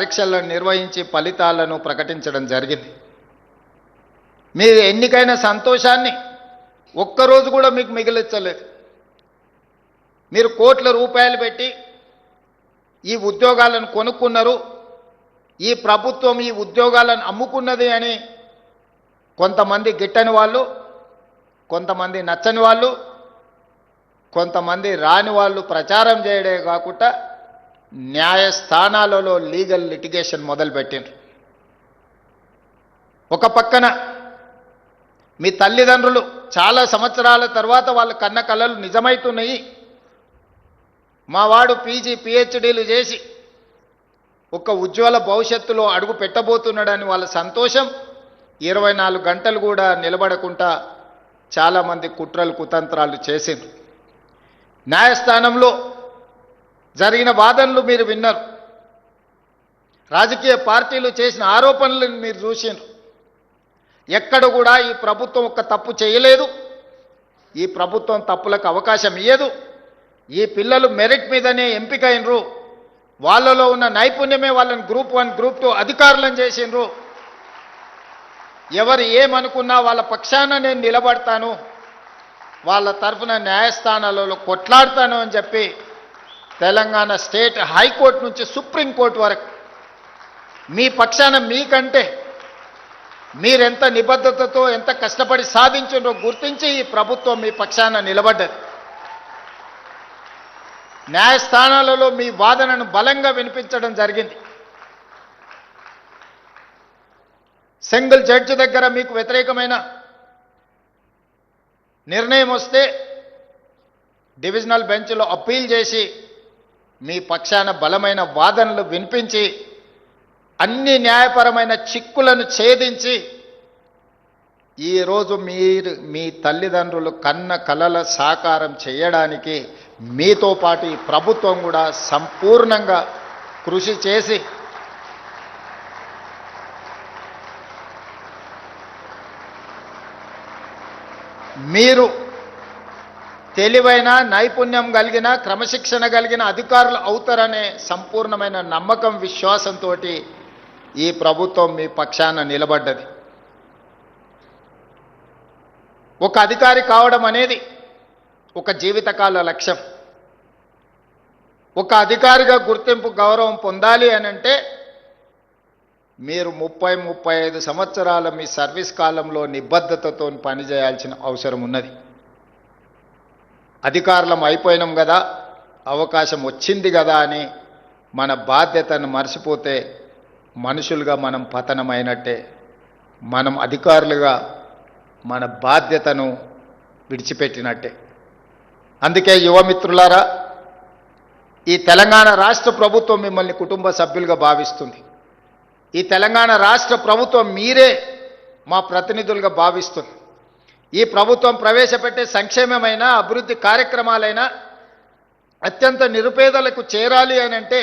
పరీక్షలను నిర్వహించి ఫలితాలను ప్రకటించడం జరిగింది. మీరు ఎన్నికైన సంతోషాన్ని ఒక్కరోజు కూడా మీకు మిగిలించలేదు. మీరు కోట్ల రూపాయలు పెట్టి ఈ ఉద్యోగాలను కొనుక్కున్నారు. ఈ ప్రభుత్వం ఈ ఉద్యోగాలను అమ్ముకున్నది అని కొంతమంది గిట్టని వాళ్ళు, కొంతమంది నచ్చని వాళ్ళు, కొంతమంది రాని వాళ్ళు ప్రచారం చేయడే కాకుండా న్యాయస్థానాలలో లీగల్ లిటిగేషన్ మొదలుపెట్టిండ్రు. ఒక పక్కన మీ తల్లిదండ్రులు చాలా సంవత్సరాల తర్వాత వాళ్ళ కన్న కలలు నిజమవుతున్నాయి. మావాడు పీజీ పిహెచ్డీలు చేసి ఒక ఉజ్వల భవిష్యత్తులో అడుగు పెట్టబోతున్నాడని వాళ్ళ సంతోషం 24 గంటలు కూడా నిలబడకుండా చాలామంది కుట్రలు కుతంత్రాలు చేసిండ్రు. న్యాయస్థానంలో జరిగిన వాదనలు మీరు విన్నారు. రాజకీయ పార్టీలు చేసిన ఆరోపణలను మీరు చూసిండ్రు. ఎక్కడ కూడా ఈ ప్రభుత్వం ఒక తప్పు చేయలేదు. ఈ ప్రభుత్వం తప్పులకు అవకాశం ఇయ్యదు. ఈ పిల్లలు మెరిట్ మీదనే ఎంపికైనరు. వాళ్ళలో ఉన్న నైపుణ్యమే వాళ్ళని గ్రూప్ 1 గ్రూప్ 2 అధికారులను చేసిండ్రు. ఎవరు ఏమనుకున్నా వాళ్ళ పక్షాన నేను నిలబడతాను, వాళ్ళ తరఫున న్యాయస్థానాలలో కొట్లాడతాను అని చెప్పి తెలంగాణ స్టేట్ హైకోర్టు నుంచి సుప్రీంకోర్టు వరకు మీ పక్షాన, మీకంటే మీరెంత నిబద్ధతతో ఎంత కష్టపడి సాధించిందో గుర్తించి ఈ ప్రభుత్వం మీ పక్షాన నిలబడ్డది. న్యాయస్థానాలలో మీ వాదనను బలంగా వినిపించడం జరిగింది. సింగిల్ జడ్జి దగ్గర మీకు వ్యతిరేకమైన నిర్ణయం వస్తే డివిజనల్ బెంచ్లో అప్పీల్ చేసి మీ పక్షాన బలమైన వాదనలు వినిపించి అన్ని న్యాయపరమైన చిక్కులను ఛేదించి ఈరోజు మీ తల్లిదండ్రులు కన్న కలల సాకారం చేయడానికి మీతో పాటు ఈ ప్రభుత్వం కూడా సంపూర్ణంగా కృషి చేసి మీరు తెలివైన నైపుణ్యం కలిగిన క్రమశిక్షణ కలిగిన అధికారులు అవుతారనే సంపూర్ణమైన నమ్మకం విశ్వాసంతో ఈ ప్రభుత్వం మీ పక్షాన నిలబడ్డది. ఒక అధికారి కావడం అనేది ఒక జీవితకాల లక్ష్యం. ఒక అధికారిగా గుర్తింపు గౌరవం పొందాలి అనంటే మీరు 30-35 సంవత్సరాల మీ సర్వీస్ కాలంలో నిబద్ధతతో పనిచేయాల్సిన అవసరం ఉన్నది. అధికారులం అయిపోయినాం కదా, అవకాశం వచ్చింది కదా అని మన బాధ్యతను మర్చిపోతే మనుషులుగా మనం పతనమైనట్టే. మనం అధికారులుగా మన బాధ్యతను విడిచిపెట్టినట్టే. అందుకే యువమిత్రులారా, ఈ తెలంగాణ రాష్ట్ర ప్రభుత్వం మిమ్మల్ని కుటుంబ సభ్యులుగా భావిస్తుంది. ఈ తెలంగాణ రాష్ట్ర ప్రభుత్వం మీరే మా ప్రతినిధులుగా భావిస్తుంది. ఈ ప్రభుత్వం ప్రవేశపెట్టే సంక్షేమమైన అభివృద్ధి కార్యక్రమాలైనా అత్యంత నిరుపేదలకు చేరాలి అని అంటే